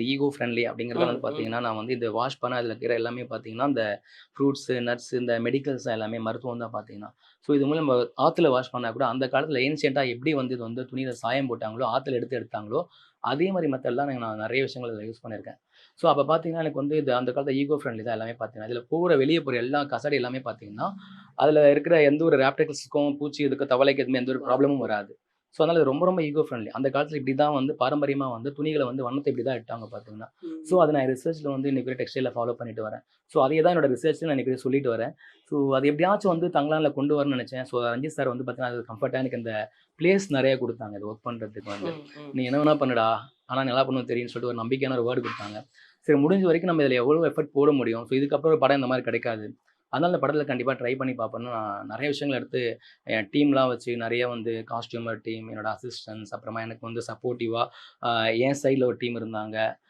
இது eco friendly அப்படிங்கிறத ம், வந்து ம். பார்த்தீங்கன்னா, நான் வந்து இது வாஷ் பண்ண அதில இருக்கிற எல்லாமே பார்த்தீங்கன்னா, இந்த ஃப்ரூட்ஸு, நட்ஸ் இந்த மெடிக்கல்ஸ் எல்லாமே மருத்துவம் தான் பார்த்தீங்கன்னா. ஸோ இது மூலம் நம்ம ஆத்துல வாஷ் பண்ணா கூட அந்த காலத்தில ஏன்ஷியன்ட்டா எப்படி வந்து இது வந்து துணியில சாயம் போட்டாங்களோ, ஆத்துல எடுத்தாங்களோ, அதே மாரி மெத்தட்லாம் நான் நெறைய விஷயங்கள் இதில யூஸ் பண்ணியிருக்கேன். ஸோ அப்ப பார்த்தீங்கன்னா, எனக்கு வந்து இது அந்த காலத்தில ஈகோ ஃப்ரெண்ட்லி தான் எல்லாமே பார்த்தீங்கன்னா. இதில வெளிய போற எல்லா கசடு எல்லாமே பார்த்தீங்கன்னா, அதில இருக்கிற எந்த ஒரு ராப்டெக்ஸ்க்கும், பூச்சி இதுக்கு, தவளைக்கு எதுவுமே எந்த ஒரு ப்ராப்ளமும் வராது. ஸோ அதனால இது ரொம்ப ரொம்ப ஈகோ ஃப்ரெண்ட்லி. அந்த காலத்தில இப்படி தான் வந்து பாரம்பரியமா வந்து துணிகள வந்து வண்ணத்த இப்படி தான் இட்டாங்க பார்த்தீங்கன்னா. ஸோ ம். அத நான் ரிசர்ச்ல வந்து இன்னைக்கு வரை டெக்ஸ்டைல்ல ஃபாலோ பண்ணிட்டு வரேன். ஸோ அதே தான் என்னோட ரிசர்ச்ல நான் இன்னைக்கு சொல்லிட்டு வரேன். ஸோ அது எப்படியாச்சும் வந்து தங்கலான்ல கொண்டு வரணும்னு நெனச்சேன். ஸோ ரஞ்சித் சார் வந்து பார்த்தீங்கன்னா, அது கம்ஃபர்ட்டா எனக்கு இந்த பிளேஸ் நெறைய குடுத்தாங்க. இது ஒர்க் பண்றதுக்கு வந்து. ம், ம். "நீ என்ன வேணா பண்ணுடா. ஆனா நல்லா பண்ணுவ தெரியும்ன்னு" சொல்லிட்டு ஒரு நம்பிக்கையான ஒரு வேர்ட் குடுத்தாங்க. சரி முடிஞ்ச வரைக்கும் நம்ம இதில எவ்வளோ எஃபோர்ட் போட முடியும். ஸோ இதுக்கப்புறம் ஒரு படம் இந்த மாரி கிடைக்காது. அதனால இந்த படத்தில கண்டிப்பா ட்ரை பண்ணி பார்ப்பேன்னு நான் நெறைய விஷயங்கள் எடுத்து என் டீம்லாம் வச்சு நெறைய வந்து காஸ்டியூமர் டீம், என்னோட அசிஸ்டன்ட்ஸ் அப்புறமா எனக்கு வந்து சப்போர்ட்டிவா அ என் சைட்ல ஒரு டீம் இருந்தாங்க.